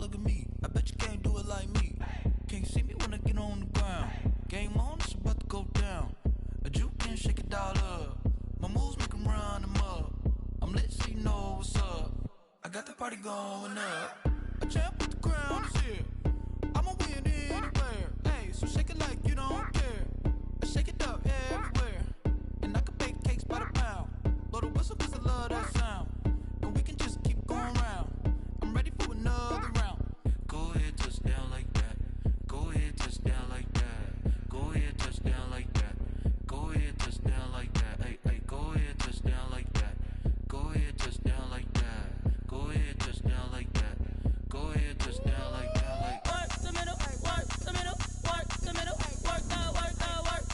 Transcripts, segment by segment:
look at me. I bet you can't do it like me. Can't see me when I get on the ground. Game on, it's about to go down. A juke can shake it all up. My moves make them run them up. I'm lit so you know what's up. I got the party going up. A champ with the crown is here. I'ma win anywhere. Hey, so shake it like you don't care. I shake it up everywhere. And I can bake cakes by the pound. Blow the whistle cause I love that sound. And we can just keep going round. I'm ready for another round. Go ahead, touch down like that. Go ahead, touch down like that. Go ahead, touch down like that. Go ahead, touch down like that. Hey, hey, go ahead, touch down like that. Go ahead, touch down like that. Go ahead, touch down like that. Go ahead, touch down like that. Like work the middle, work the middle, work the middle, work the middle, work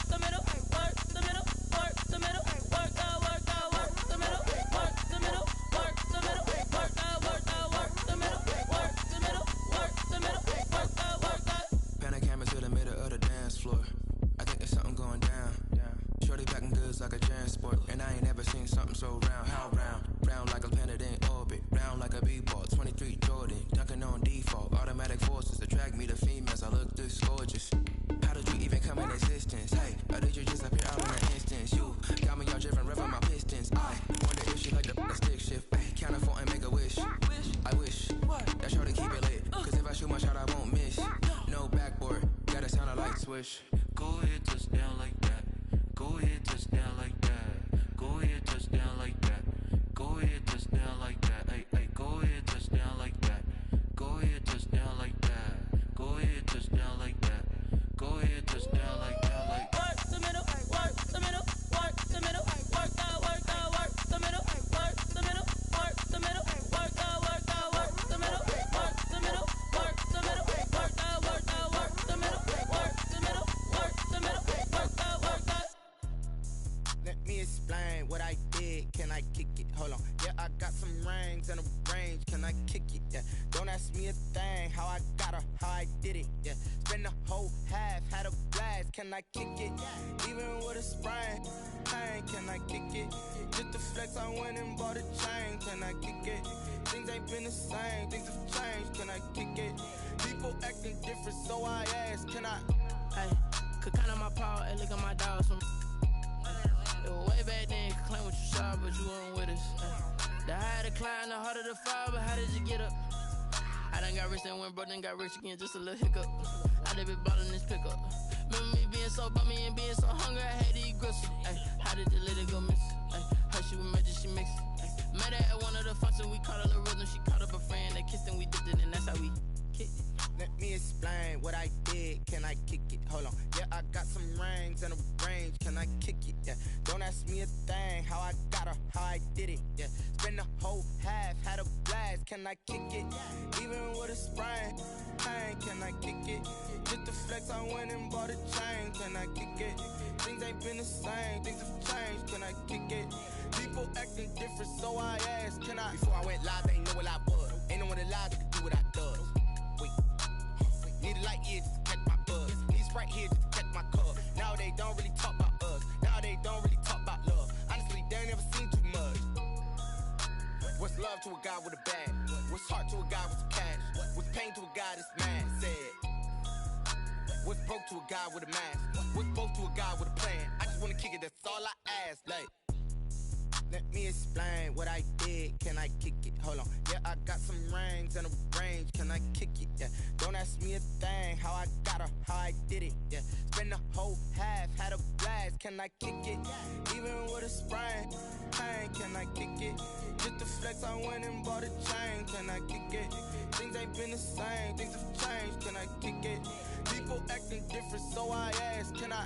the middle, work the middle, work the middle, work the middle, work the middle, work the middle, work the middle, work the middle, work the middle, work the. Pan a camera to the middle of the dance floor. I think there's something going down. Shorty packing goods like a transport, and I ain't never seen something so round. How round? Round like a planet in orbit, round like a b-ball. 23 Jordan, dunking on default. Automatic forces attract me to females. I look this gorgeous. How did you even come in existence? Hey, or did you just appear out in an instance? You got me all driven, revving my pistons. I wonder if she like the stick shift. Hey, count a four and make a wish. I wish that shorty keep it lit, cause if I shoot my shot, I won't miss. No backboard, gotta sound a light switch. go ahead, touch down like that. Go ahead, touch down like that. Go ahead, touch down like that. Go ahead, touch down like that. Hey, hey, go ahead, touch down like that. Go ahead, touch down like that. Go ahead, touch down like that. Go ahead, touch down like that. Like work the middle, work the middle, work the middle, work the middle, work the middle, work the middle, work the middle, work the middle, work the middle, work the middle, work the middle, work the middle, work the. Let me explain what I did. Can I kick it? Hold on. Yeah, I got some rings and a range. Can I kick it? Yeah. Don't ask me a thing. How I got her, how I did it. Yeah. Spend the whole half, had a blast. Can I kick it? Even with a sprain. Pain, can I kick it? Just the flex, I went and bought a chain. Can I kick it? Things ain't been the same. Things have changed. Can I kick it? People acting different, so I ask. Can I? Hey, could count on my power and look at my dogs from. It was way back then, could claim what you saw, but you weren't with us. The higher the climb, the harder the fall, but how did you get up? I done got rich and went broke, then got rich again, just a little hiccup. I done been ballin' this pickup. Remember me being so bummy and being so hungry, I had to eat gristle. Ay, how did you let it go miss? Her she was magic, she mixed. Met her at one of the functions, we caught a little rhythm, she caught up a friend, they kissed and we dipped it, and that's how we kicked it. Let me explain what I did. Can I kick it? Hold on. Yeah, I got some rings and a range. Can I kick it? Yeah. Don't ask me a thing. How I got her, how I did it. Yeah. Spend the whole half, had a blast. Can I kick it? Even with a sprain. Pain, can I kick it? Just the flex, I went and bought a chain. Can I kick it? Things ain't been the same. Things have changed. Can I kick it? People acting different, so I asked. Can I? Before I went live, they ain't know what I was. Ain't no one alive that could do what I does. Need a light year just to catch my buzz. Need Sprite here just to catch my cup. Now they don't really talk about us. Now they don't really talk about love. Honestly, they ain't never seen too much. What's love to a guy with a bag? What's heart to a guy with some cash? What's pain to a guy that's mad? Said. What's broke to a guy with a mask? What's both to a guy with a plan? I just wanna kick it, that's all I ask. Like, let me explain what I did. Can I kick it? Hold on. Yeah, I got some rings and a range. Can I kick it? Yeah. Don't ask me a thing. How I got her, how I did it. Yeah. Spend the whole half, had a blast. Can I kick it? Even with a sprain. Pain, can I kick it? Just the flex, I went and bought a chain. Can I kick it? Things ain't been the same. Things have changed. Can I kick it? People acting different, so I ask. Can I?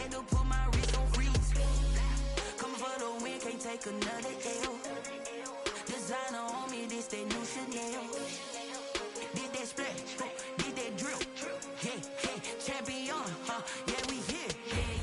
had to put my wrist on freeze. Coming for the win, can't take another L. Designer on me, this that new Chanel. Did that splash, did that drill. Yeah, champion, yeah, we here.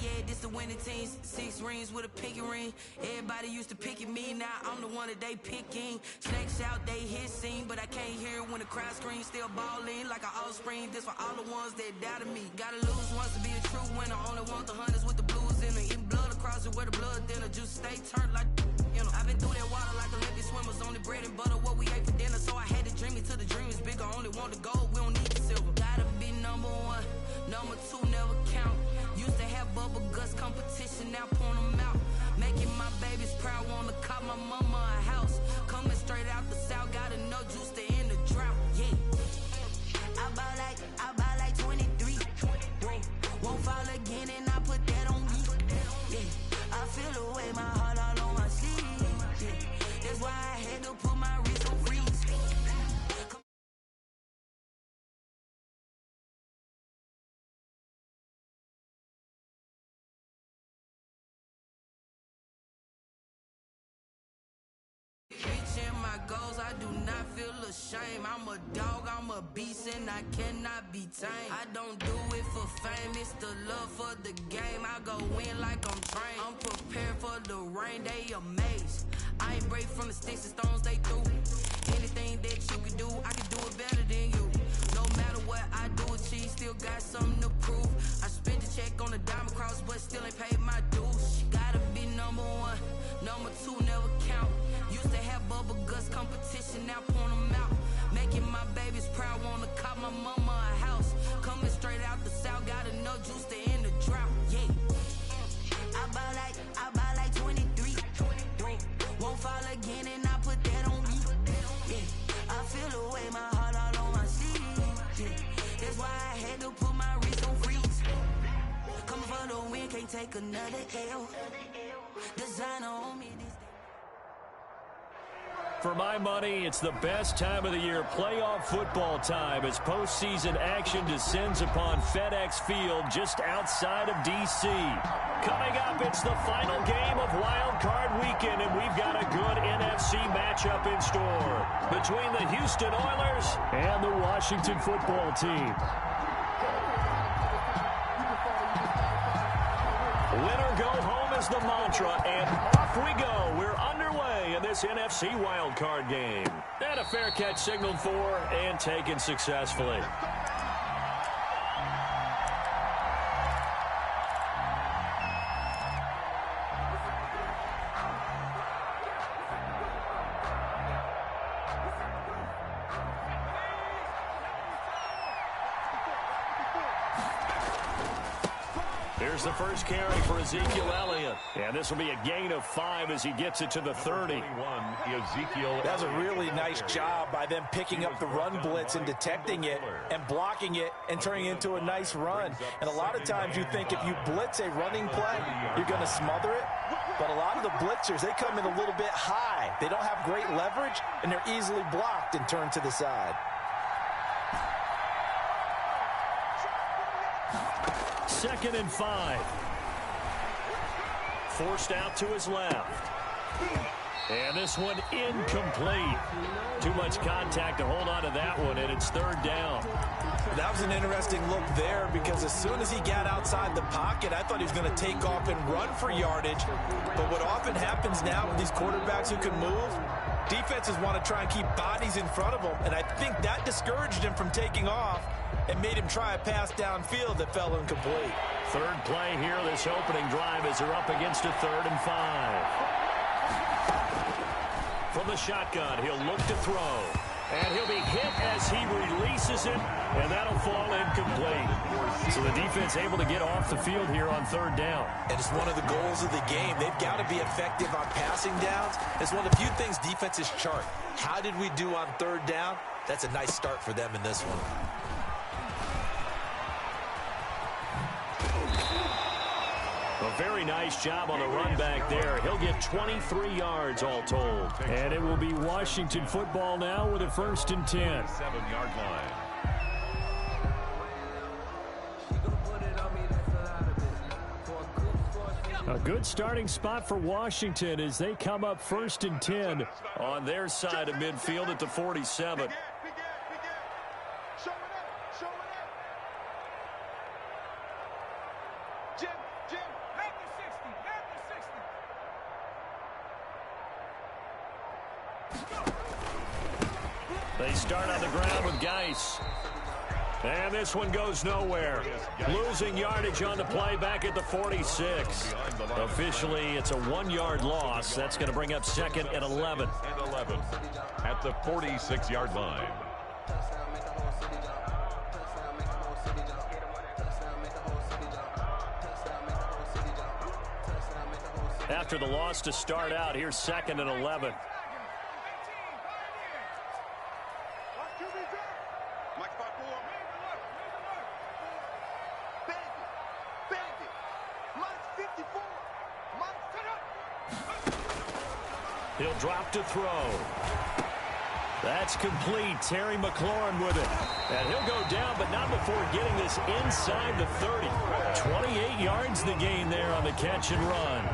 Yeah, this the winning team. 6 rings with a pinky ring. Everybody used to pick at me, now I'm the one that they picking. Snakes out, they hit scene, but I can't hear it when the crowd screams. Still balling like an offspring. This for all the ones that doubted me. Gotta lose once to be a true winner. Only want the hunters with the blues in it. Eating blood across it where the blood dinner. Juice stay turned like, you know. I've been through that water like Olympic swimmers. Only bread and butter, what we ate for dinner. So I had to dream it till the dream is bigger. Only want the gold, we don't need the silver. Gotta be number 1, number 2 never count. Used to have bubble guts competition, now point them out. Making my babies proud, wanna cop my mama a house. Coming straight out the south, gotta know juice to end the drought. Yeah, I buy like 23. Whoa, won't fall again and I put that on me. Yeah, I feel the way, my heart all on my sleeve. Yeah, that's why I had to put my wrist on freeze. Reaching my goals, I do not feel ashamed. I'm a dog, I'm a beast, and I cannot be tamed. I don't do it for fame, it's the love for the game. I go in like I'm trained. I'm prepared for the rain, they amazed. I ain't break from the sticks and stones they threw. Anything that you can do, I can do it better than you. No matter what I do, achieve, still got something to prove. I spent the check on the diamond cross, but still ain't paid my dues. Gotta be number 1, number 2 never count. Used to have bubble guts competition, now point them out. Making my babies proud, wanna cop my mama a house. Coming straight out the south, gotta know juice to end the drought. Yeah, I buy like 23. Won't fall again and I put that on me. Yeah, I feel the way, my heart all on my sleeve. Yeah, that's why I had to put my wrist on freeze. Coming for the win, can't take another L. Designer on me, this. For my money, it's the best time of the year, playoff football time, as postseason action descends upon FedEx Field just outside of D.C. Coming up, it's the final game of Wild Card Weekend, and we've got a good NFC matchup in store between the Houston Oilers and the Washington Football Team. Winner go home is the mantra, and off we go. We're underway in this NFC wildcard game. And a fair catch signaled for and taken successfully. Here's the first carry for Ezekiel Elliott. And this will be a gain of 5 as he gets it to the 30. That's a really nice job by them picking up the run blitz and detecting it and blocking it and turning it into a nice run. And a lot of times you think if you blitz a running play, you're going to smother it. But a lot of the blitzers, they come in a little bit high. They don't have great leverage, and they're easily blocked and turned to the side. Second and 5. Forced out to his left. And this one incomplete. Too much contact to hold on to that one, and it's third down. That was an interesting look there because as soon as he got outside the pocket, I thought he was going to take off and run for yardage. But what often happens now with these quarterbacks who can move, defenses want to try and keep bodies in front of them, and I think that discouraged him from taking off and made him try a pass downfield that fell incomplete. Third play here, this opening drive, as they're up against a 3rd and 5. From the shotgun, he'll look to throw. And he'll be hit as he releases it, and that'll fall incomplete. So the defense able to get off the field here on 3rd down. And it's one of the goals of the game. They've got to be effective on passing downs. It's one of the few things defenses chart. How did we do on 3rd down? That's a nice start for them in this one. A very nice job on the run back there. He'll get 23 yards all told. And it will be Washington football now with a 1st and 10. 7-yard line. She gon' put it on me, that's a lot of it. For a A good starting spot for Washington as they come up 1st and 10 on their side of midfield at the 47. They start on the ground with Geis. And this one goes nowhere. Losing yardage on the play back at the 46. Officially, it's a 1-yard loss. That's going to bring up 2nd and 11. At the 46-yard line. After the loss to start out, here's 2nd and 11. He'll drop to throw. That's complete. Terry McLaurin with it. And he'll go down, but not before getting this inside the 30. 28 yards the gain there on the catch and run.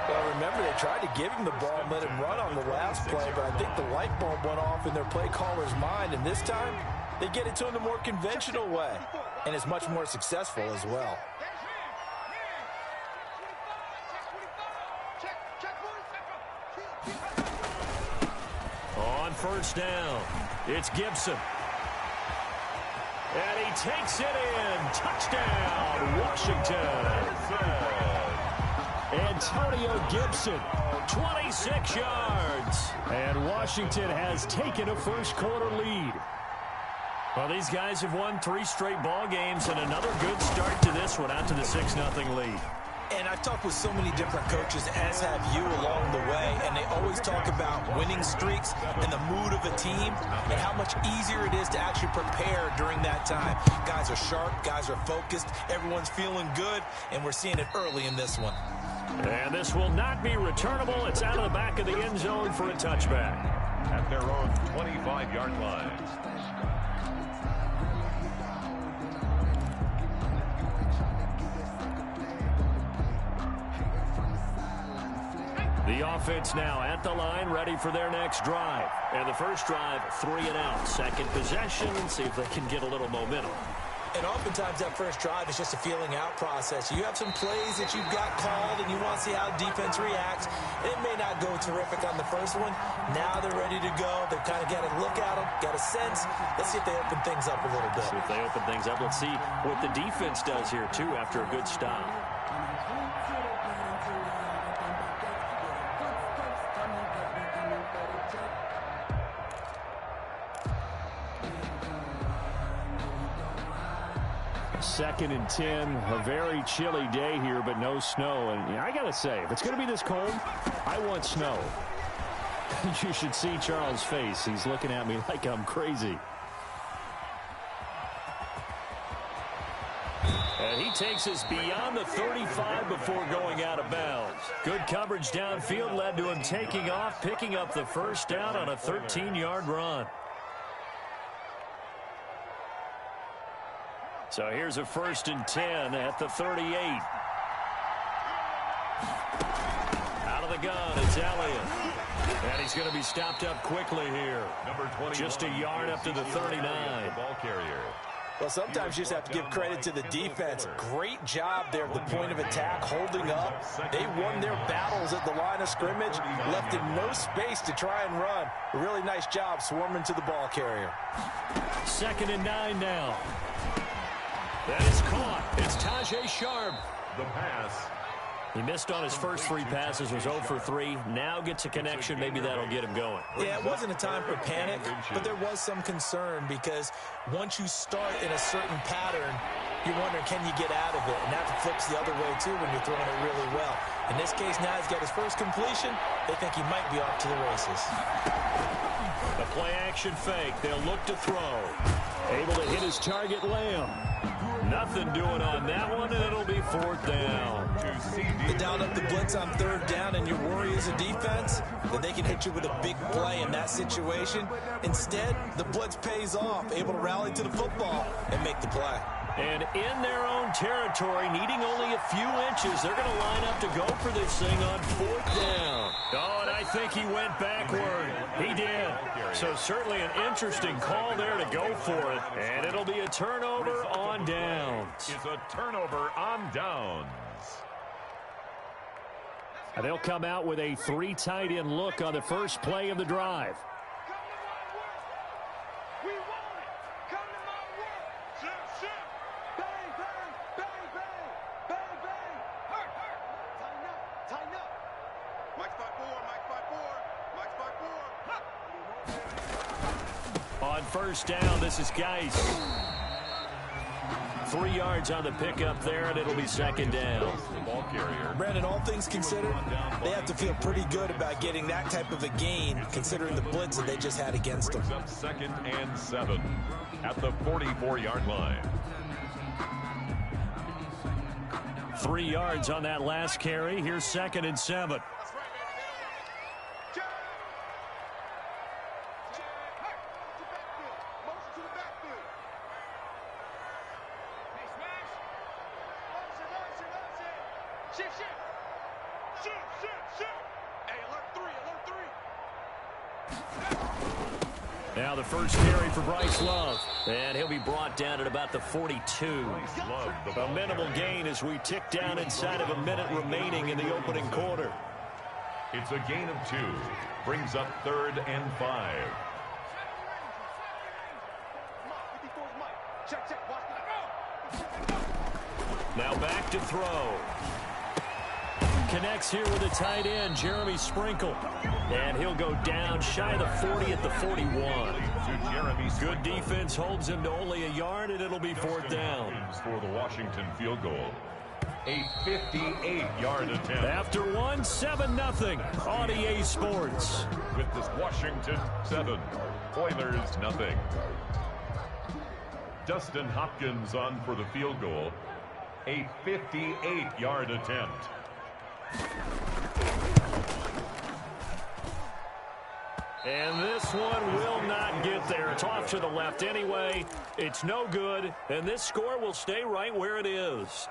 Well, remember, they tried to give him the ball and let him run on the last play, but I think the light bulb went off in their play caller's mind, and this time they get it to him the more conventional way, and it's much more successful as well. On 1st down, it's Gibson. And he takes it in. Touchdown, Washington. Antonio Gibson, 26 yards. And Washington has taken a first-quarter lead. Well, these guys have won 3 straight ball games, and another good start to this one out to the 6-0 lead. And I've talked with so many different coaches, as have you, along the way, and they always talk about winning streaks and the mood of a team and how much easier it is to actually prepare during that time. Guys are sharp, guys are focused, everyone's feeling good, and we're seeing it early in this one. And this will not be returnable. It's out of the back of the end zone for a touchback. At their own 25-yard line. The offense now at the line, ready for their next drive. And the first drive, 3 and out. Second possession, see if they can get a little momentum. And oftentimes that first drive is just a feeling out process. You have some plays that you've got called and you want to see how defense reacts. It may not go terrific on the first one. Now they're ready to go. They've kind of got to look at them, got a sense. Let's see if they open things up a little bit. See if they open things up. Let's see what the defense does here, too, after a good stop. Second and 10, a very chilly day here, but no snow. And I got to say, if it's going to be this cold, I want snow. You should see Charles' face. He's looking at me like I'm crazy. And he takes us beyond the 35 before going out of bounds. Good coverage downfield led to him taking off, picking up the first down on a 13-yard run. So here's a 1st and 10 at the 38. Out of the gun, it's Elliott. And he's going to be stopped up quickly here. Just a yard up to the 39. Ball carrier. Well, sometimes you just have to give credit to the defense. Great job there at the point of attack, holding up. They won their battles at the line of scrimmage, left in no space to try and run. A really nice job swarming to the ball carrier. 2nd and 9 now. That is caught. It's Tajay Sharp. The pass. He missed on his first 3 passes, was 0 for 3. Now gets a connection. Maybe that'll get him going. Yeah, it wasn't a time for panic, but there was some concern because once you start in a certain pattern, you're wondering, can you get out of it? And that flips the other way, too, when you're throwing it really well. In this case, now he's got his first completion. They think he might be off to the races. The play-action fake. They'll look to throw. Able to hit his target, Lamb. Nothing doing on that one, and it'll be 4th down. The down up the blitz on 3rd down, and your worry as a defense that they can hit you with a big play in that situation. Instead, the blitz pays off, able to rally to the football and make the play. And in their own territory, needing only a few inches, they're going to line up to go for this thing on 4th down. Oh, and I think he went backward. He did. So certainly an interesting call there to go for it. And it'll be a turnover on downs. It's a turnover on downs. And they'll come out with a 3 tight end look on the first play of the drive. On first down, this is Geis. 3 yards on the pickup there, and it'll be 2nd down. Ball carrier. Brandon, all things considered, they have to feel pretty good about getting that type of a gain, considering the blitz that they just had against them. Up 2nd and 7 at the 44-yard line. 3 yards on that last carry. Here's 2nd and 7. Now the first carry for Bryce Love, and he'll be brought down at about the 42. A minimal gain as we tick down inside of a minute remaining in the opening quarter. It's a gain of 2. Brings up 3rd and 5. Now back to throw. Connects here with a tight end, Jeremy Sprinkle. And he'll go down shy of the 40 at the 41. Good defense holds him to only a yard, and it'll be 4th down. For the Washington field goal. A 58-yard attempt. After one, 7-0 on EA Sports. With this Washington 7, Oilers 0. Dustin Hopkins on for the field goal. A 58-yard attempt. And this one will not get there. It's off to the left anyway. It's no good, and this score will stay right where it is.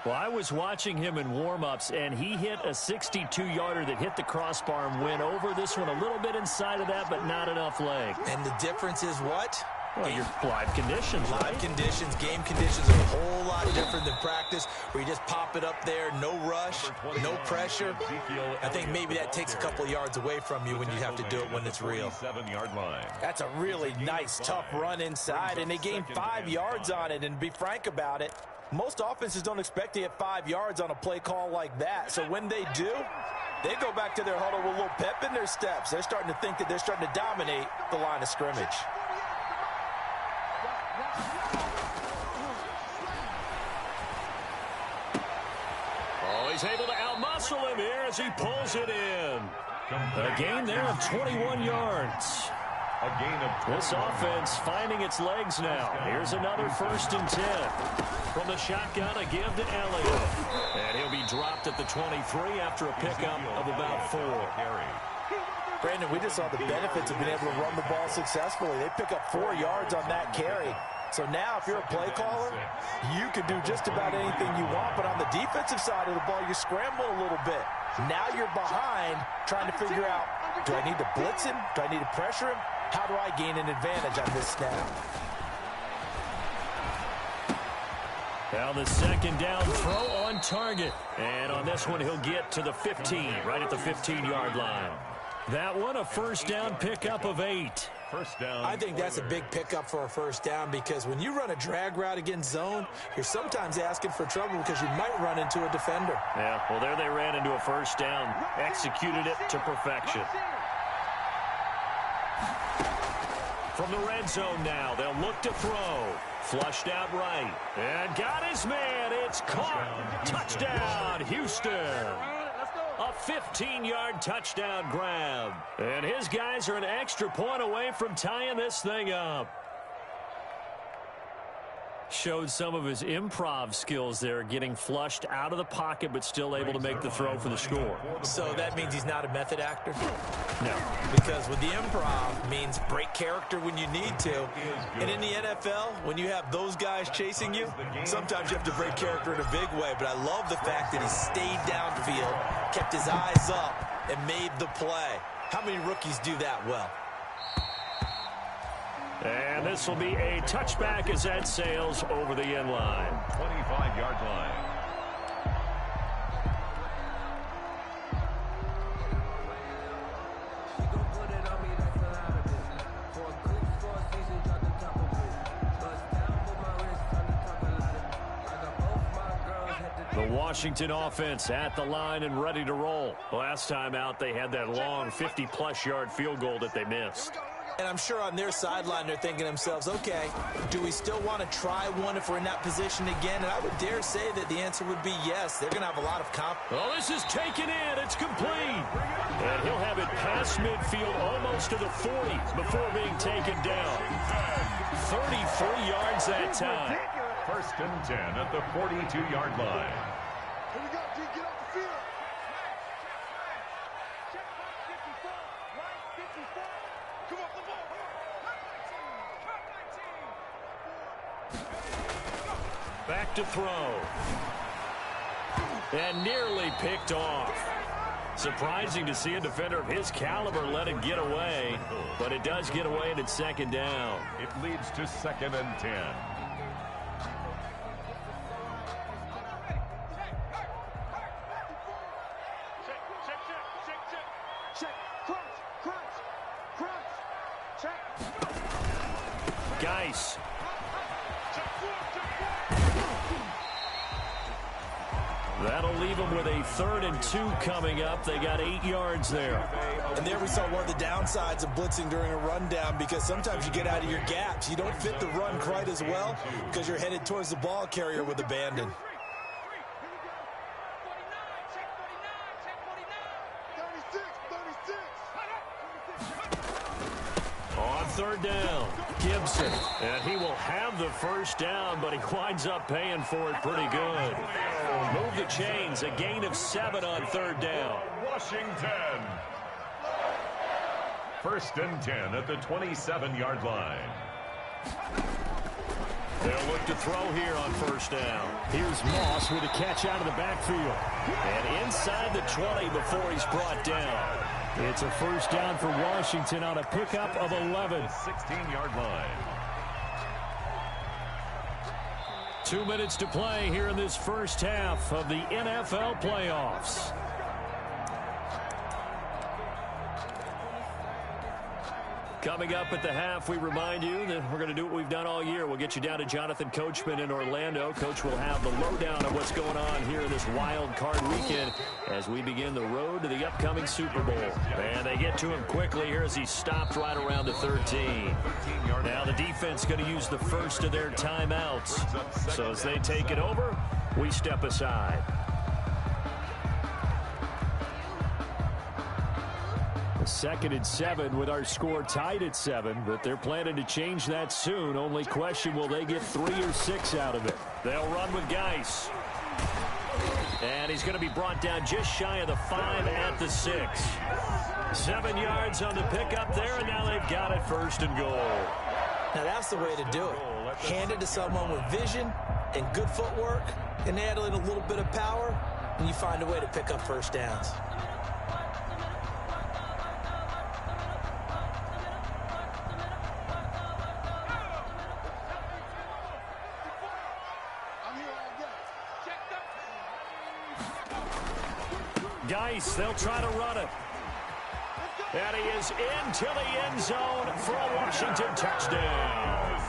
Well, I was watching him in warm-ups, and he hit a 62-yarder that hit the crossbar and went over. This one a little bit inside of that, but not enough leg. And the difference is what? Well, your live conditions, right? Live conditions, game conditions are a whole lot different than practice, where you just pop it up there, no rush, no pressure. I think maybe that takes a couple of yards away from you when you have to do it when it's real. 7-yard line. That's a really nice, tough run inside, and they gained 5 yards on it. And to be frank about it, most offenses don't expect to hit 5 yards on a play call like that. So when they do, they go back to their huddle with a little pep in their steps. They're starting to think that they're starting to dominate the line of scrimmage. Oh, he's able to outmuscle him here as he pulls it in. A gain there of 21 yards. A gain of 21. This offense finding its legs now. Here's another 1st and 10. From the shotgun, a give to Elliott. And he'll be dropped at the 23 after a pickup of about 4. Brandon, we just saw the benefits of being able to run the ball successfully. They pick up 4 yards on that carry. So now if you're a play caller, you can do just about anything you want. But on the defensive side of the ball, you scramble a little bit. Now you're behind trying to figure out, do I need to blitz him? Do I need to pressure him? How do I gain an advantage on this snap? Now the 2nd down throw on target. And on this one, he'll get to the 15, right at the 15-yard line. That one, a 1st down pickup of 8. First down. I think that's a big pickup for a 1st down, because when you run a drag route against zone, you're sometimes asking for trouble because you might run into a defender. Yeah, well, there they ran into a 1st down, executed it to perfection. From the red zone now, they'll look to throw. Flushed out right. And got his man. It's caught. Touchdown, Houston. A 15-yard touchdown grab. And his guys are an extra point away from tying this thing up. showed some of his improv skills there, getting flushed out of the pocket but still able to make the throw for the score. So that means he's not a method actor? No. Because with the improv means break character when you need to. And in the NFL, when you have those guys chasing you, sometimes you have to break character in a big way. But I love the fact that he stayed downfield, kept his eyes up, and made the play. How many rookies do that well? And this will be a touchback as that sails over the end line. 25-yard line. The Washington offense at the line and ready to roll. Last time out, they had that long 50-plus yard field goal that they missed. And I'm sure on their sideline they're thinking to themselves, okay, do we still want to try one if we're in that position again? And I would dare say that the answer would be yes. They're going to have a lot of confidence. Well, this is taken in. It's complete. And he'll have it past midfield almost to the 40s before being taken down. 33 yards that time. First and 10 at the 42-yard line. Here we go, D. Get off the field. Come on, the ball. Back to throw. And nearly picked off. Surprising to see a defender of his caliber let it get away, but it does get away and it's second down. It leads to 2nd and 10. Geis. That'll leave them with a 3rd and 2 coming up. They got 8 yards there. And there we saw one of the downsides of blitzing during a rundown, because sometimes you get out of your gaps. You don't fit the run quite as well because you're headed towards the ball carrier with abandon. On 3rd down, Gibson. And he will have the first down, but he winds up paying for it pretty good. Move the chains, a gain of 7 on 3rd down. Washington. First and 10 at the 27-yard line. They'll look to throw here on 1st down. Here's Moss with a catch out of the backfield. And inside the 20 before he's brought down. It's a 1st down for Washington on a pickup of 11. 16-yard line. 2 minutes to play here in this first half of the NFL playoffs. Coming up at the half, we remind you that we're going to do what we've done all year. We'll get you down to Jonathan Coachman in Orlando. Coach will have the lowdown of what's going on here in this wild card weekend as we begin the road to the upcoming Super Bowl. And they get to him quickly here as he stopped right around the 13. Now the defense going to use the first of their timeouts. So as they take it over, we step aside. Second and 7 with our score tied at 7, but they're planning to change that soon. Only question, will they get 3 or 6 out of it? They'll run with Geis. And he's going to be brought down just shy of the 5 at the 6. 7 yards on the pickup there, and now they've got it 1st and goal. Now that's the way to do it. Hand it to someone with vision and good footwork, and add in a little bit of power, and you find a way to pick up 1st downs. Geis, they'll try to run it. And he is into the end zone for a Washington touchdown.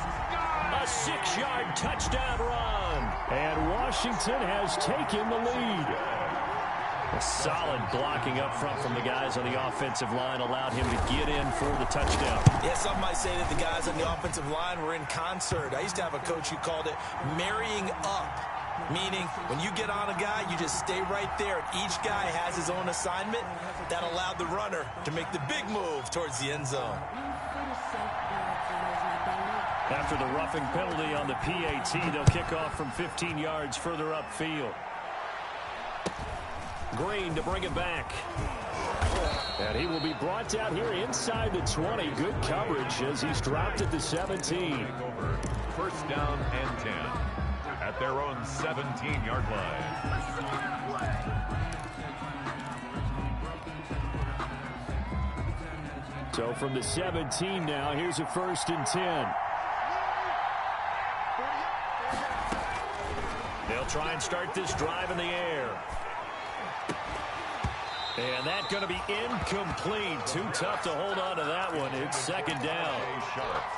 A 6-yard touchdown run. And Washington has taken the lead. A solid blocking up front from the guys on the offensive line allowed him to get in for the touchdown. Yeah, some might say that the guys on the offensive line were in concert. I used to have a coach who called it marrying up. Meaning, when you get on a guy, you just stay right there. Each guy has his own assignment that allowed the runner to make the big move towards the end zone. After the roughing penalty on the PAT, they'll kick off from 15 yards further upfield. Green to bring it back. And he will be brought down here inside the 20. Good coverage as he's dropped at the 17. First down and 10 at their own 17-yard line. So from the 17 now, here's a 1st and 10. They'll try and start this drive in the air. And that's going to be incomplete. Too tough to hold on to that one. It's 2nd down.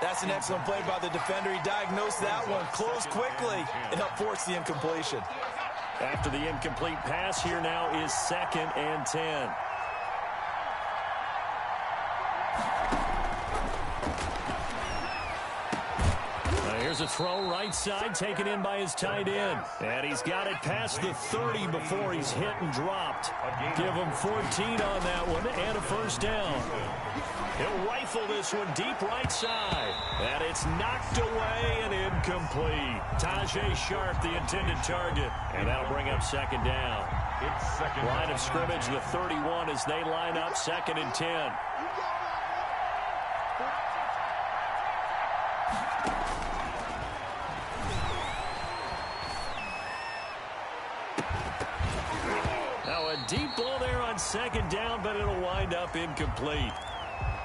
That's an excellent play by the defender. He diagnosed that one, closed quickly, and helped force the incompletion. After the incomplete pass, here now is 2nd and 10. Here's a throw right side, taken in by his tight end. And he's got it past the 30 before he's hit and dropped. Give him 14 on that one and a 1st down. He'll rifle this one deep right side. And it's knocked away and incomplete. Tajay Sharp, the intended target. And that'll bring up 2nd down. Line of scrimmage, the 31 as they line up 2nd and 10. Deep ball there on 2nd down, but it'll wind up incomplete.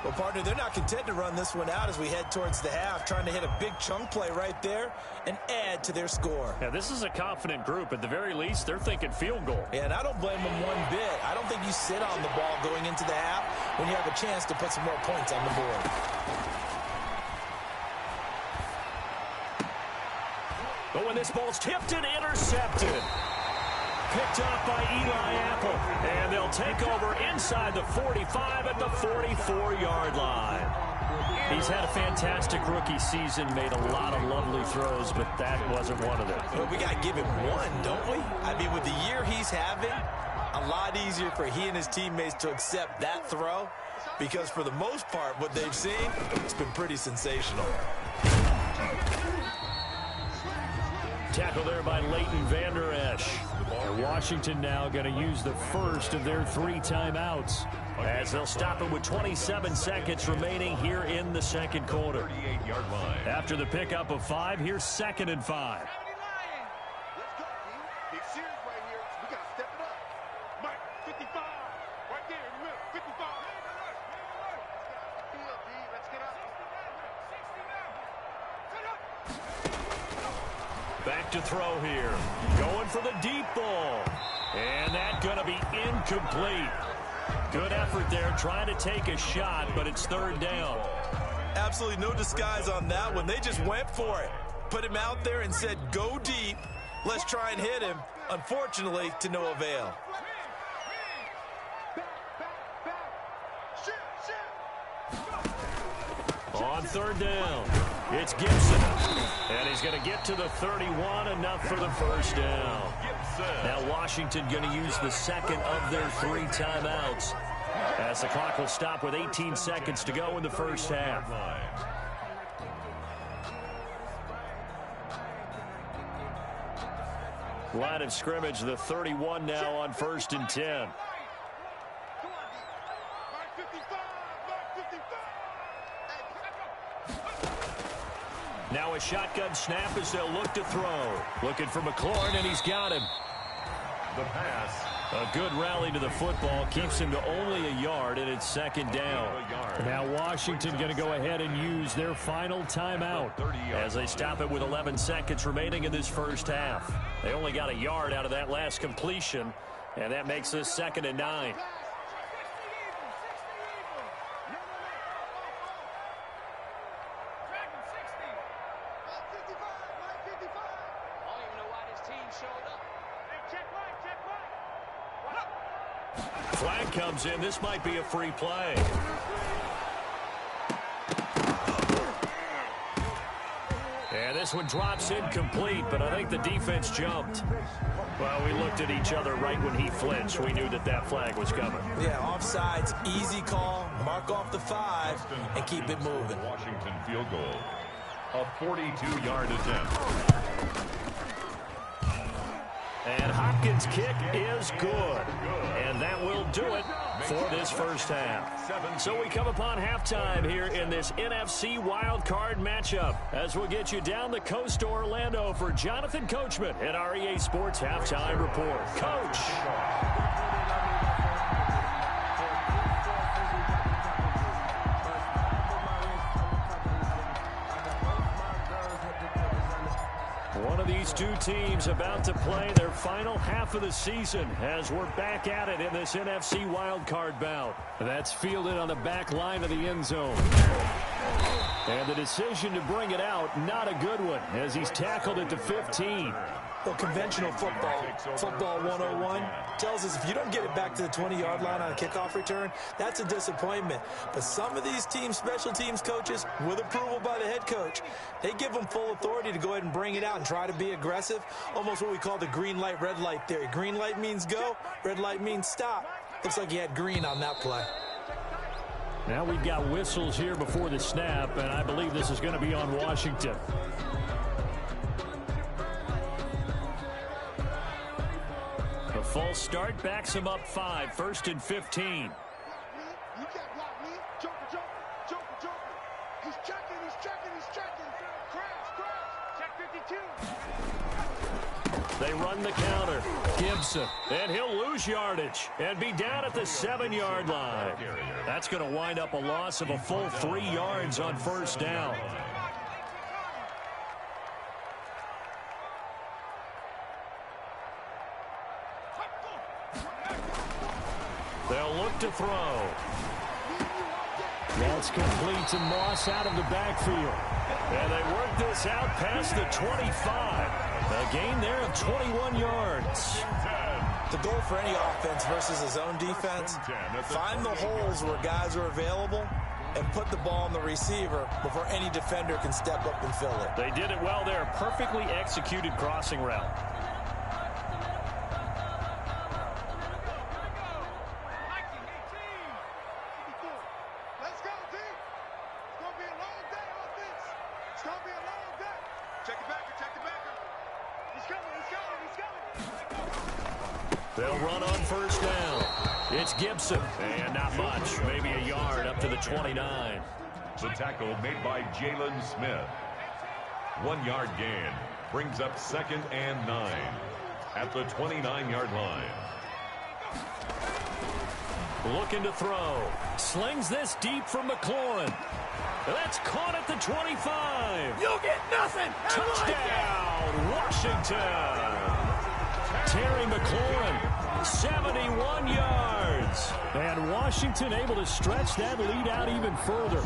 Well, partner, they're not content to run this one out as we head towards the half, trying to hit a big chunk play right there and add to their score. Yeah, this is a confident group. At the very least, they're thinking field goal. Yeah, and I don't blame them one bit. I don't think you sit on the ball going into the half when you have a chance to put some more points on the board. But when this ball's tipped and intercepted. Picked up by Eli Apple. And they'll take over inside the 45 at the 44-yard line. He's had a fantastic rookie season, made a lot of lovely throws, but that wasn't one of them. Well, we got to give him one, don't we? I mean, with the year he's having, a lot easier for he and his teammates to accept that throw because for the most part, what they've seen, it's been pretty sensational. Tackle there by Leighton Vander Esch. Washington now going to use the first of their 3 timeouts as they'll stop it with 27 seconds remaining here in the 2nd quarter. After the pickup of 5, here's 2nd and 5. Let's go, team. Big series right here. We got to step it up. Mike, 55. Right there in the middle. 55. Let's get up. Back to throw here. Going for the deep ball. And that's going to be incomplete. Good effort there trying to take a shot, but it's 3rd down. Absolutely no disguise on that one. They just went for it. Put him out there and said, go deep. Let's try and hit him. Unfortunately, to no avail. On 3rd down, it's Gibson. And he's going to get to the 31, enough for the 1st down. Now Washington going to use the 2nd of their 3 timeouts as the clock will stop with 18 seconds to go in the 1st half. Line of scrimmage, the 31 now on 1st and 10. Now a shotgun snap as they'll look to throw. Looking for McLaurin, and he's got him. The pass. A good rally to the football keeps him to only a yard, and it's 2nd down. Now Washington going to go ahead and use their final timeout as they stop it with 11 seconds remaining in this 1st half. They only got a yard out of that last completion, and that makes this 2nd and 9. Flag comes in. This might be a free play. And this one drops incomplete, but I think the defense jumped. Well, we looked at each other right when he flinched. We knew that that flag was coming. Yeah, offsides, easy call, mark off the 5, and keep it moving. Washington field goal, a 42-yard attempt. And Hopkins' kick is good. And that will do it for this first half. So we come upon halftime here in this NFC wildcard matchup as we'll get you down the coast to Orlando for Jonathan Coachman at our EA Sports Halftime Report. Coach. One of these two teams about to play their final half of the season as we're back at it in this NFC wildcard bout. That's fielded on the back line of the end zone. And the decision to bring it out, not a good one, as he's tackled at the 15. Well, conventional football 101, tells us if you don't get it back to the 20-yard line on a kickoff return, that's a disappointment. But some of these teams, special teams coaches, with approval by the head coach, they give them full authority to go ahead and bring it out and try to be aggressive, almost what we call the green light, red light theory. Green light means go, red light means stop. Looks like he had green on that play. Now we've got whistles here before the snap, and I believe this is going to be on Washington. The false start backs him up 5, 1st and 15. You can't block me. Joker. He's checking. Crash. Check 52. They run the counter. Gibson. And he'll lose yardage and be down at the 7-yard line. That's going to wind up a loss of a full 3 yards on first down. They'll look to throw. That's complete to Moss out of the backfield. And they work this out past the 25. A gain there of 21 yards. The goal for any offense versus his own defense, find the holes where guys are available and put the ball on the receiver before any defender can step up and fill it. They did it well there. Perfectly executed crossing route. They'll run on first down. It's Gibson. And not much. Maybe a yard up to the 29. The tackle made by Jalen Smith. 1-yard gain. Brings up 2nd and 9 at the 29-yard line. Looking to throw. Slings this deep from McLaurin. That's caught at the 25. You'll get nothing. Touchdown, Washington. Terry McLaurin, 71 yards. And Washington able to stretch that lead out even further.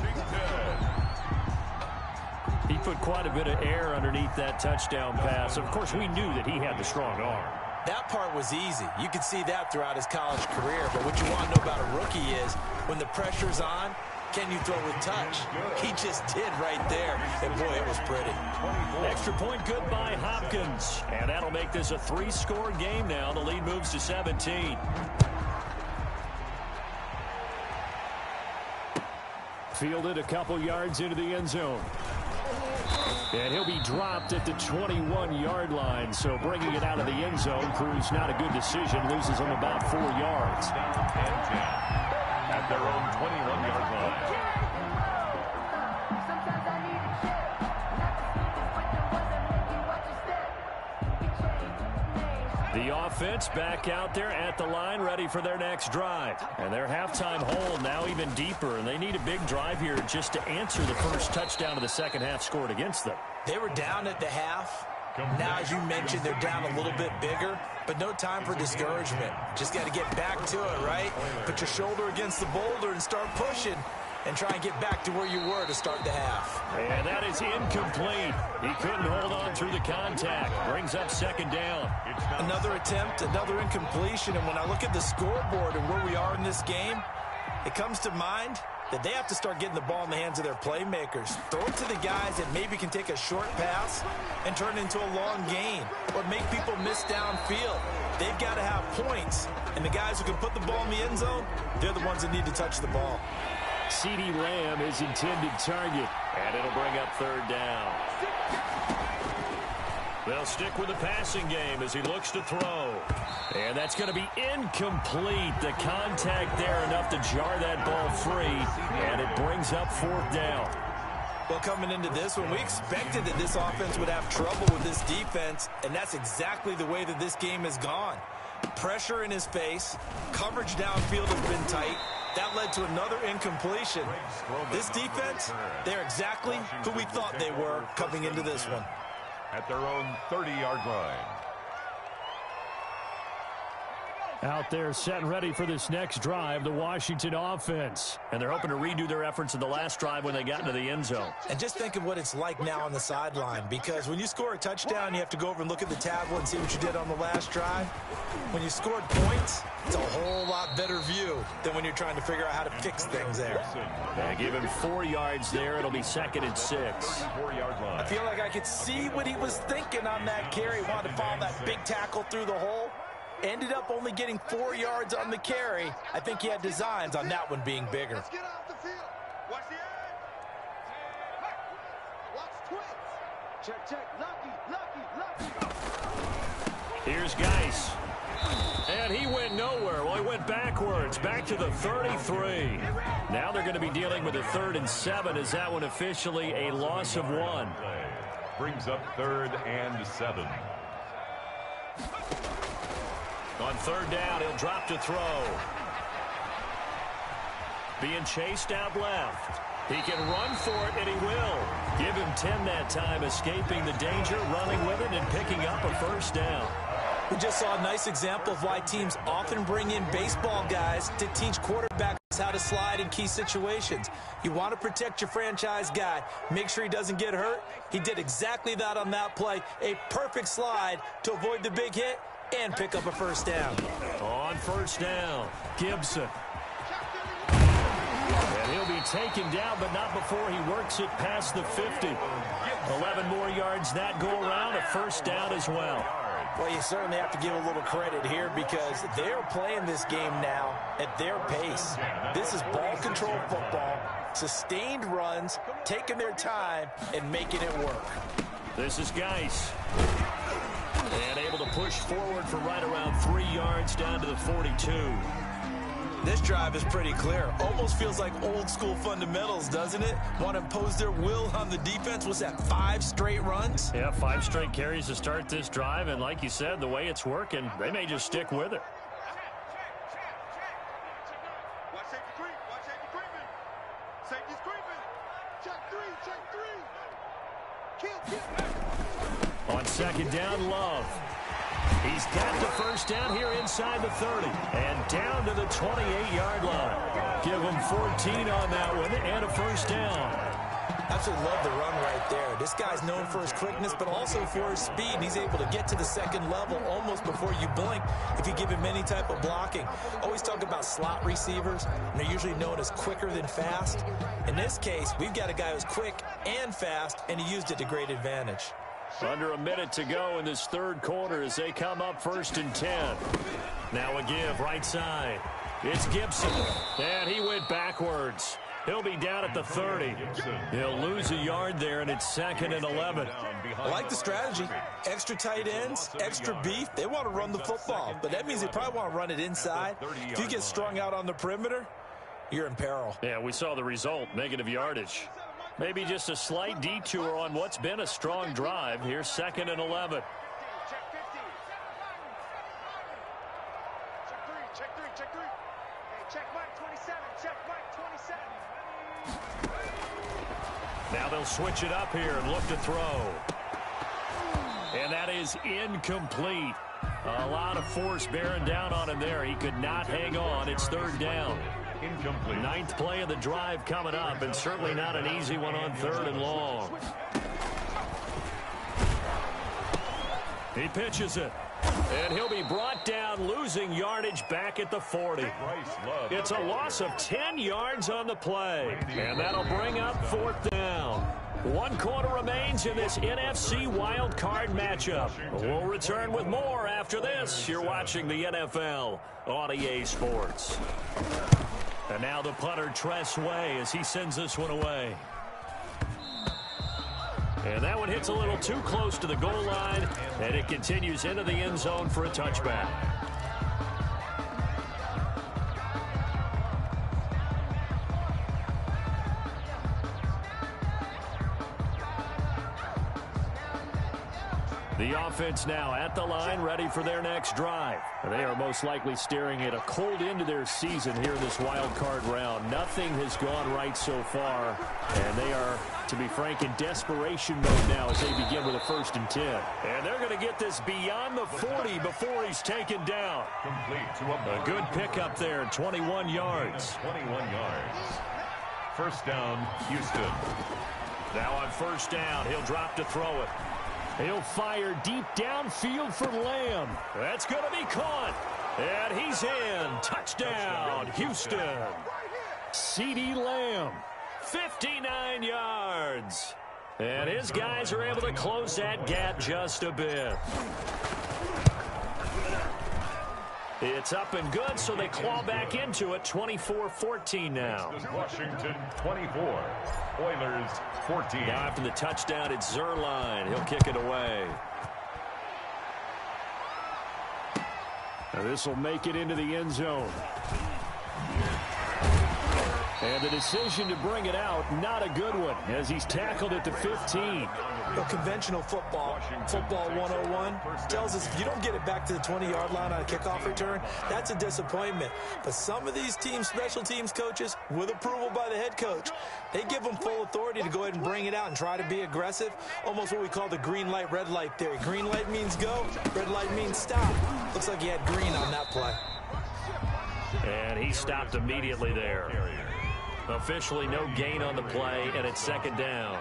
He put quite a bit of air underneath that touchdown pass. Of course, we knew that he had the strong arm. That part was easy. You could see that throughout his college career. But what you want to know about a rookie is when the pressure's on, can you throw with touch? He just did right there. And, boy, it was pretty. Extra point good by Hopkins. And that'll make this a 3-score game now. The lead moves to 17. Fielded a couple yards into the end zone. And he'll be dropped at the 21-yard line. So bringing it out of the end zone proves not a good decision. Loses him about 4 yards. At their own 21-yard line. The offense back out there at the line, ready for their next drive. And their halftime hold now even deeper, and they need a big drive here just to answer the first touchdown of the second half scored against them. They were down at the half. Now, as you mentioned, they're down a little bit bigger, but no time for discouragement. Just got to get back to it, right? Put your shoulder against the boulder and start pushing and try and get back to where you were to start the half. And that is incomplete. He couldn't hold on through the contact. Brings up 2nd down. Another attempt, another incompletion, and when I look at the scoreboard and where we are in this game, it comes to mind that they have to start getting the ball in the hands of their playmakers. Throw it to the guys that maybe can take a short pass and turn it into a long gain or make people miss downfield. They've got to have points, and the guys who can put the ball in the end zone, they're the ones that need to touch the ball. CeeDee Lamb is intended target, and it'll bring up third down. They'll stick with the passing game as he looks to throw. And that's going to be incomplete. The contact there enough to jar that ball free, and it brings up fourth down. Well, coming into this one, we expected that this offense would have trouble with this defense, and that's exactly the way that this game has gone. Pressure in his face, coverage downfield has been tight. That led to another incompletion. This defense, they're exactly who we thought they were coming into this one. At their own 30-yard line. Out there set and ready for this next drive, the Washington offense. And they're hoping to redo their efforts in the last drive when they got into the end zone. And just think of what it's like now on the sideline, because when you score a touchdown, you have to go over and look at the tablet and see what you did on the last drive. When you scored points, it's a whole lot better view than when you're trying to figure out how to fix things there. Give him 4 yards there. It'll be 2nd and 6. I feel like I could see what he was thinking on that carry. Wanted to follow that big tackle through the hole. Ended up only getting 4 yards on the carry. I think he had designs on that one being bigger. Let's get off the field. Watch the edge. Watch twins. Check, check. Lucky. Here's Geis. And he went nowhere. Well, he went backwards. Back to the 33. Now they're going to be dealing with a 3rd and 7. Is that one officially a loss of 1? Brings up 3rd and 7. On 3rd down, he'll drop to throw. Being chased out left. He can run for it, and he will. Give him 10 that time, escaping the danger, running with it, and picking up a 1st down. We just saw a nice example of why teams often bring in baseball guys to teach quarterbacks how to slide in key situations. You want to protect your franchise guy. Make sure he doesn't get hurt. He did exactly that on that play. A perfect slide to avoid the big hit and pick up a 1st down. On 1st down, Gibson. And he'll be taken down, but not before he works it past the 50. 11 more yards that go around, a 1st down as well. Well, you certainly have to give a little credit here because they're playing this game now at their pace. This is ball control football, sustained runs, taking their time, and making it work. This is Geis. And able to push forward for right around 3 yards down to the 42. This drive is pretty clear. Almost feels like old school fundamentals, doesn't it? Want to impose their will on the defense. What's that, 5 straight runs? Yeah, 5 straight carries to start this drive. And like you said, the way it's working, they may just stick with it. Watch safety creep. Watch safety creeping. Safety's creeping. Check 3. Check 3. Kill. On 2nd down, Love. He's got the 1st down here inside the 30. And down to the 28-yard line. Give him 14 on that one and a 1st down. Absolutely love the run right there. This guy's known for his quickness, but also for his speed. He's able to get to the 2nd level almost before you blink if you give him any type of blocking. Always talk about slot receivers, and they're usually known as quicker than fast. In this case, we've got a guy who's quick and fast, and he used it to great advantage. Under a minute to go in this 3rd quarter as they come up 1st and 10. Now a give right side. It's Gibson. And he went backwards. He'll be down at the 30. He'll lose a yard there, and it's 2nd and 11. I like the strategy. Extra tight ends, extra beef. They want to run the football, but that means they probably want to run it inside. If you get strung out on the perimeter, you're in peril. Yeah, we saw the result, negative yardage. Maybe just a slight detour on what's been a strong drive. Here's 2nd and 11. Check 3. Hey, check Mike 27. Check Mike 27. Now they'll switch it up here and look to throw. And that is incomplete. A lot of force bearing down on him there. He could not hang on. It's 3rd down. Incomplete. 9th play of the drive coming up, and certainly not an easy one on 3rd and long. He pitches it. And he'll be brought down, losing yardage back at the 40. It's a loss of 10 yards on the play. And that'll bring up 4th down. 1 quarter remains in this NFC wild card matchup. We'll return with more after this. You're watching the NFL on EA Sports. And now the punter, Tress Way, as he sends this one away. And that one hits a little too close to the goal line, and it continues into the end zone for a touchback. The offense now at the line, ready for their next drive. They are most likely staring at a cold end to their season here in this wild card round. Nothing has gone right so far, and they are, to be frank, in desperation mode now as they begin with a 1st and 10. And they're going to get this beyond the 40 before he's taken down. A good pickup there, 21 yards. 21 yards. 1st down, Houston. Now on 1st down, he'll drop to throw it. He'll fire deep downfield for Lamb. That's going to be caught. And he's in. Touchdown, Houston. CeeDee Lamb, 59 yards. And his guys are able to close that gap just a bit. It's up and good, so they claw back into it. 24-14 now. Washington 24, Oilers 14. Now after the touchdown, it's Zerline. He'll kick it away. Now this will make it into the end zone. And the decision to bring it out, not a good one, as he's tackled at the 15. Well, conventional football 101, tells us if you don't get it back to the 20-yard line on a kickoff return, that's a disappointment. But some of these teams, special teams coaches, with approval by the head coach, they give them full authority to go ahead and bring it out and try to be aggressive, almost what we call the green light, red light theory. Green light means go, red light means stop. Looks like he had green on that play. And he stopped immediately there. Officially no gain on the play, and it's 2nd down.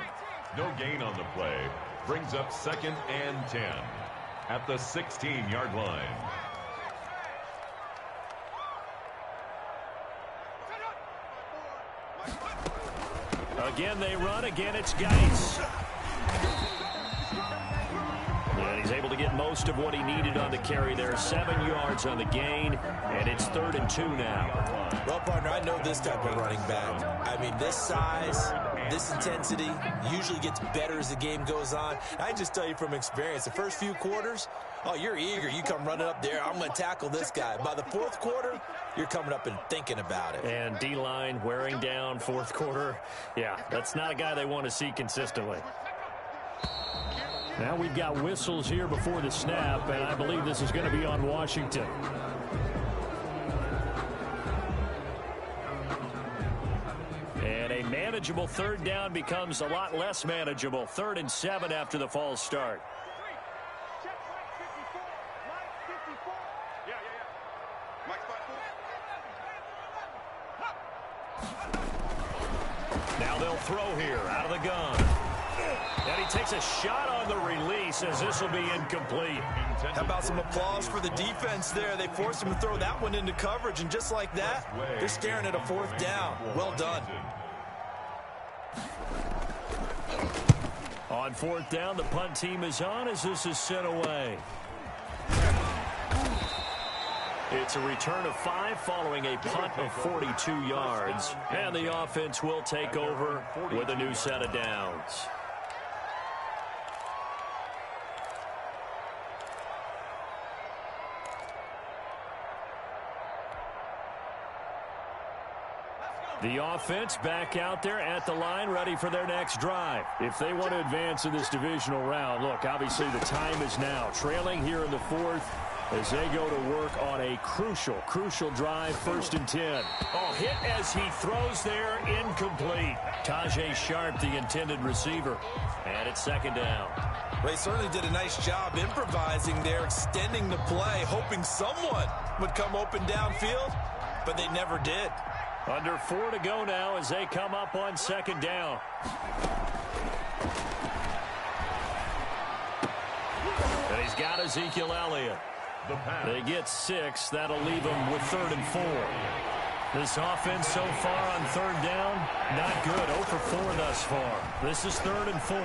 No gain on the play. Brings up 2nd and 10 at the 16-yard line. Again they run. Again it's Geis. And he's able to get most of what he needed on the carry there. 7 yards on the gain, and it's 3rd and 2 now. Well, partner, I know this type of running back. I mean, this size, this intensity usually gets better as the game goes on. I just tell you from experience, the first few quarters, oh, you're eager. You come running up there, I'm going to tackle this guy. By the 4th quarter, you're coming up and thinking about it. And D-line wearing down 4th quarter. Yeah, that's not a guy they want to see consistently. Now we've got whistles here before the snap, and I believe this is going to be on Washington. And a manageable 3rd down becomes a lot less manageable. 3rd and 7 after the false start. Now they'll throw here out of the gun. And he takes a shot on the release as this will be incomplete. How about some applause for the defense there? They forced him to throw that one into coverage, and just like that, they're staring at a 4th down. Well done. On 4th down, the punt team is on as this is sent away. It's a return of 5 following a punt of 42 yards. And the offense will take over with a new set of downs. The offense back out there at the line, ready for their next drive. If they want to advance in this divisional round, look, obviously the time is now. Trailing here in the 4th as they go to work on a crucial drive, 1st and 10. Oh, hit as he throws there, incomplete. Tajay Sharp, the intended receiver. And it's 2nd down. Well, he certainly did a nice job improvising there, extending the play, hoping someone would come open downfield, but they never did. Under 4 to go now as they come up on 2nd down. And he's got Ezekiel Elliott. The pass. They get 6. That'll leave them with 3rd and 4. This offense so far on 3rd down, not good. 0 for 4 thus far. This is 3rd and 4.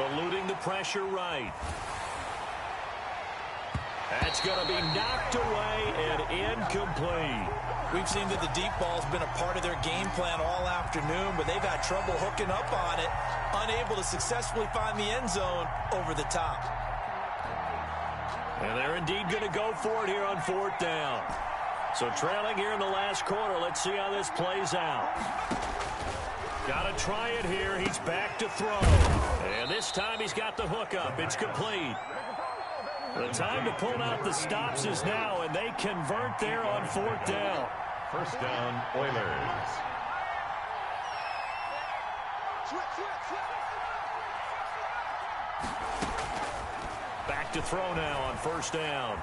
Eluding the pressure right. That's going to be knocked away and incomplete. We've seen that the deep ball's been a part of their game plan all afternoon, but they've had trouble hooking up on it, unable to successfully find the end zone over the top. And they're indeed going to go for it here on 4th down. So trailing here in the last quarter, let's see how this plays out. Got to try it here. He's back to throw. And this time he's got the hook up. It's complete. The time to pull out the stops is now, and they convert there on 4th down. 1st down, Oilers. Back to throw now on 1st down.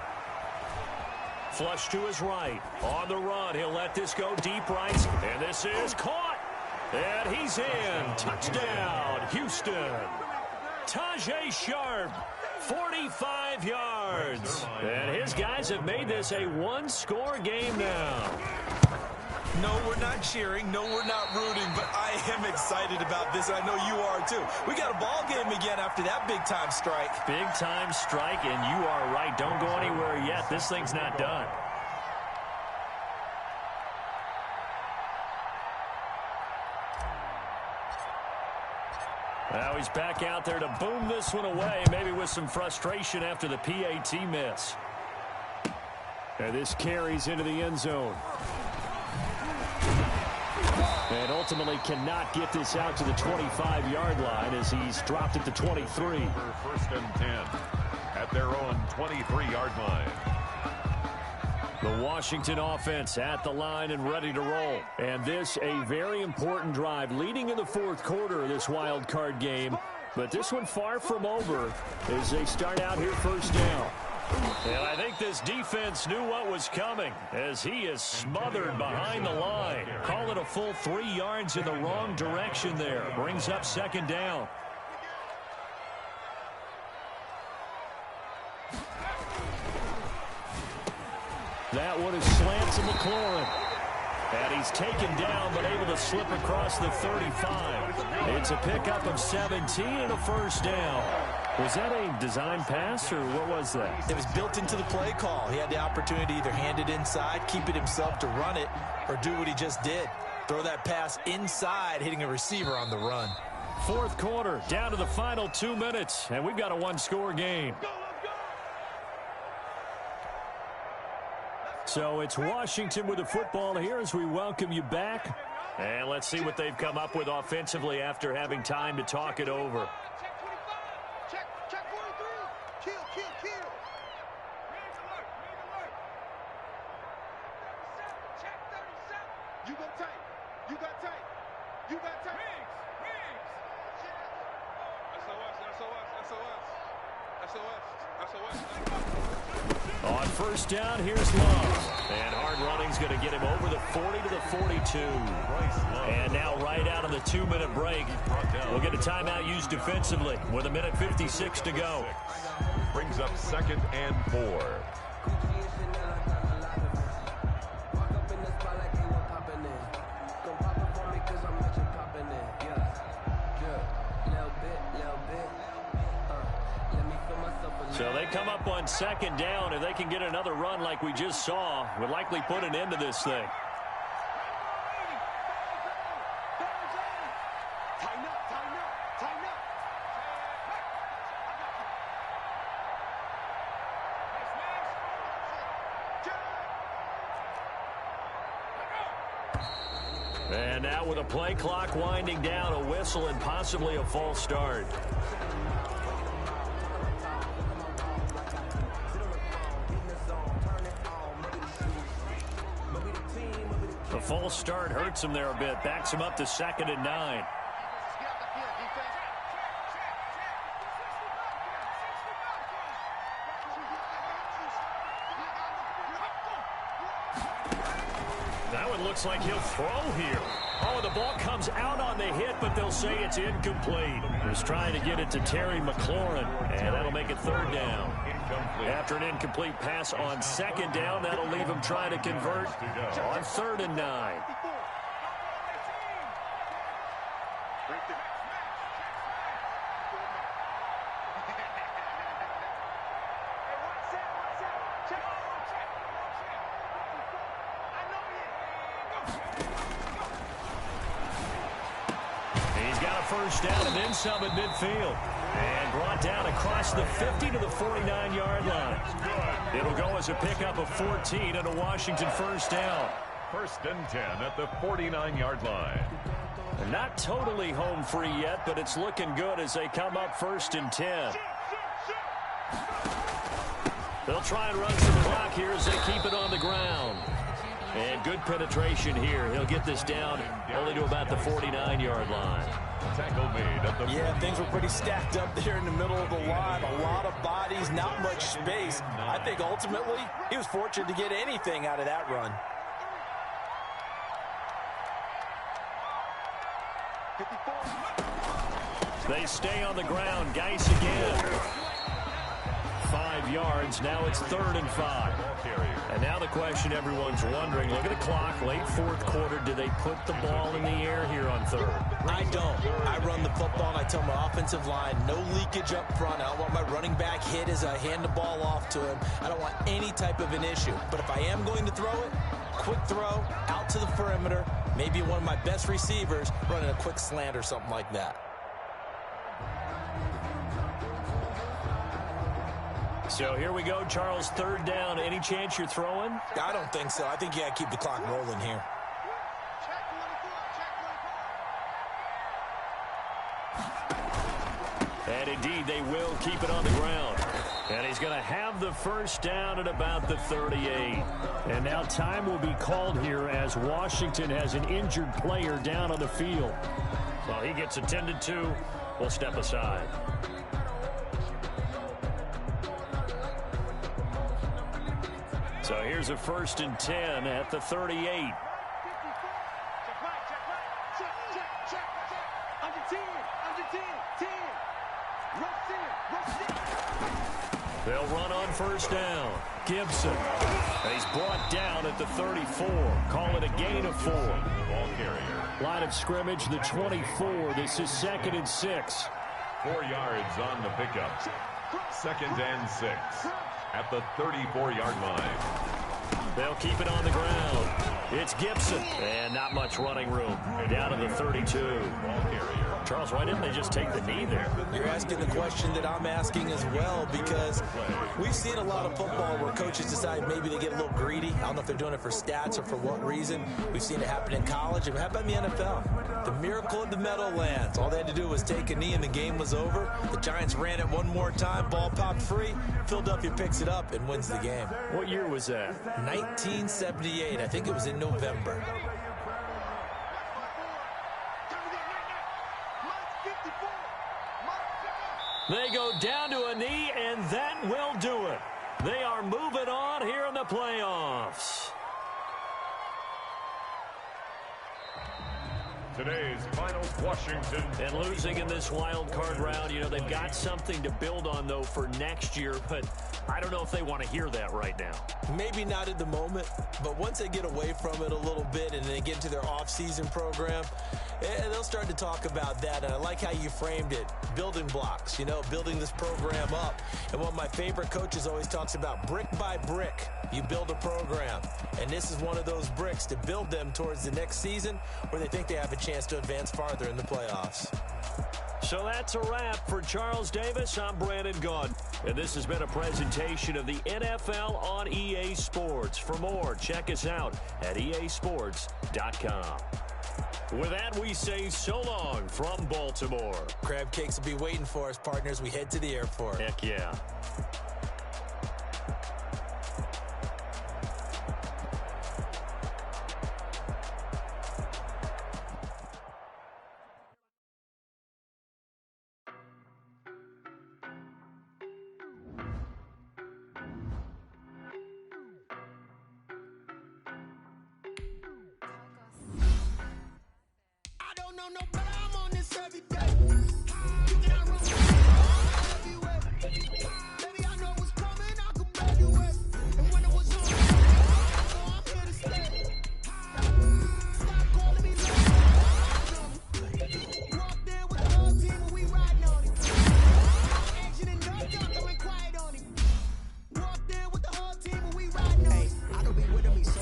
Flush to his right. On the run, he'll let this go deep right. And this is caught. And he's in. Touchdown, Houston. Tajay Sharp, 45 yards. And his guys have made this a one-score game now. No, we're not cheering. No, we're not rooting. But I am excited about this. I know you are, too. We got a ball game again after that big-time strike. Big-time strike, and you are right. Don't go anywhere yet. This thing's not done. Now he's back out there to boom this one away, maybe with some frustration after the PAT miss. And this carries into the end zone. And ultimately cannot get this out to the 25-yard line as he's dropped at the 23. For 1st and 10 at their own 23-yard line. The Washington offense at the line and ready to roll. And this a very important drive leading in the 4th quarter of this wild card game. But this one far from over as they start out here 1st down. And I think this defense knew what was coming as he is smothered behind the line. Call it a full 3 yards in the wrong direction there. Brings up 2nd down. That one is slant to McLaurin. And he's taken down but able to slip across the 35. It's a pickup of 17 and a 1st down. Was that a design pass or what was that? It was built into the play call. He had the opportunity to either hand it inside, keep it himself to run it, or do what he just did. Throw that pass inside, hitting a receiver on the run. 4th quarter, down to the final 2 minutes, and we've got a one-score game. So it's Washington with the football here as we welcome you back. And let's see what they've come up with offensively after having time to talk it over. Check 43. Kill. Check 37. You got tight. On 1st down, here's Love. And hard running's going to get him over the 40 to the 42. And now right out of the 2-minute break, we'll get a timeout used defensively with 1:56 to go. Brings up 2nd and 4. So they come up on 2nd down. If they can get another run like we just saw, would likely put an end to this thing. And now with a play clock winding down, a whistle and possibly a false start. The false start hurts him there a bit. Backs him up to 2nd and 9. That one looks like he'll throw here. Oh, the ball comes out on the hit, but they'll say it's incomplete. He was trying to get it to Terry McLaurin, and that'll make it third down. After an incomplete pass on second down, that'll leave him trying to convert on 3rd and 9. First down and then some at midfield. And brought down across the 50 to the 49-yard line. It'll go as a pickup of 14 and a Washington first down. 1st and 10 at the 49-yard line. They're not totally home free yet, but it's looking good as they come up 1st and 10. They'll try and run some clock here as they keep it on the ground. And good penetration here. He'll get this down only to about the 49-yard line. Tackle made at the things were pretty stacked up there in the middle of the line. A lot of bodies, not much space. I think ultimately he was fortunate to get anything out of that run. They stay on the ground. Geis again. 5 yards. Now it's 3rd and 5. And now the question everyone's wondering, look at the clock, late 4th quarter. Do they put the ball in the air here on 3rd? I don't. I run the football and I tell my offensive line, no leakage up front. I don't want my running back hit as I hand the ball off to him. I don't want any type of an issue. But if I am going to throw it, quick throw, out to the perimeter, maybe one of my best receivers running a quick slant or something like that. So here we go, Charles, 3rd down. Any chance you're throwing? I don't think so. I think you got to keep the clock rolling here. And indeed, they will keep it on the ground. And he's going to have the first down at about the 38. And now time will be called here as Washington has an injured player down on the field. So he gets attended to. We'll step aside. So here's a 1st and 10 at the 38. They'll run on first down. Gibson. He's brought down at the 34. Call it a gain of 4. Ball carrier. Line of scrimmage, the 24. This is 2nd and 6. 4 yards on the pickup. 2nd and 6 at the 34-yard line. They'll keep it on the ground. It's Gibson. And not much running room. Down to the 32. Ball carrier. Charles, why didn't they just take the knee there? You're asking the question that I'm asking as well, because we've seen a lot of football where coaches decide maybe they get a little greedy. I don't know if they're doing it for stats or for what reason. We've seen it happen in college and happen in the NFL. The miracle of the Meadowlands. All they had to do was take a knee and the game was over. The Giants ran it one more time. Ball popped free. Philadelphia picks it up and wins the game. What year was that? 1978. I think it was in November. They go down to a knee, and that will do it. They are moving on here in the playoffs. Today's finals, Washington. And losing in this wild card round, you know, they've got something to build on, though, for next year. But I don't know if they want to hear that right now. Maybe not at the moment, but once they get away from it a little bit and they get into their off-season program, they'll start to talk about that. And I like how you framed it, building blocks, you know, building this program up. And one of my favorite coaches always talks about brick by brick, you build a program. And this is one of those bricks to build them towards the next season where they think they have a chance to advance farther in the playoffs. So that's a wrap for Charles Davis. I'm Brandon Gaudin. And this has been a presentation of the NFL on EA Sports. For more, check us out at easports.com. With that, we say so long from Baltimore. Crab cakes will be waiting for us, partners. We head to the airport. Heck yeah. know no better, I'm on this every day. You cannot run everywhere. Baby, I know what's coming, I can barely wait. And when it was on, so I'm here to stay. Stop calling me love. Walked in with the whole team and we riding on it. Action and no talk, I went quiet on it. Walked in with the whole team and we riding on it. I don't be with me so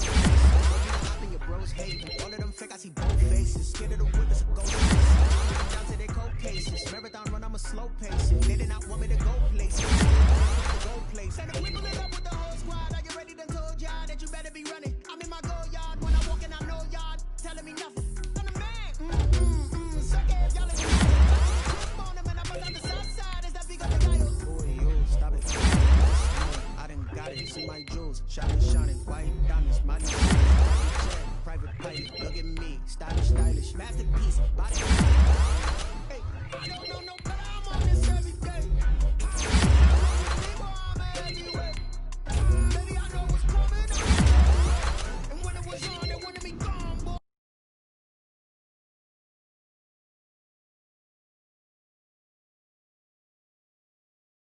your bros hating. All of them fake, I see both faces. Scared of the whip, it's a ghost face. Down to their cold cases. Marathon run, I'm a slow pace. They did not want me to go places. Go place. And if we pull it up with the whole squad, are you ready? Done told y'all that you better be running. I'm in my go yard. When I walk in, I know y'all telling me nothing. I'm the man. Suck it, y'all in the trip on them and I bust out the south side. Is that big of the guy? Boy, yo, stop it. I done got it. See my jewels. Shining. White diamonds. My private pilot, look at me, stylish, masterpiece, body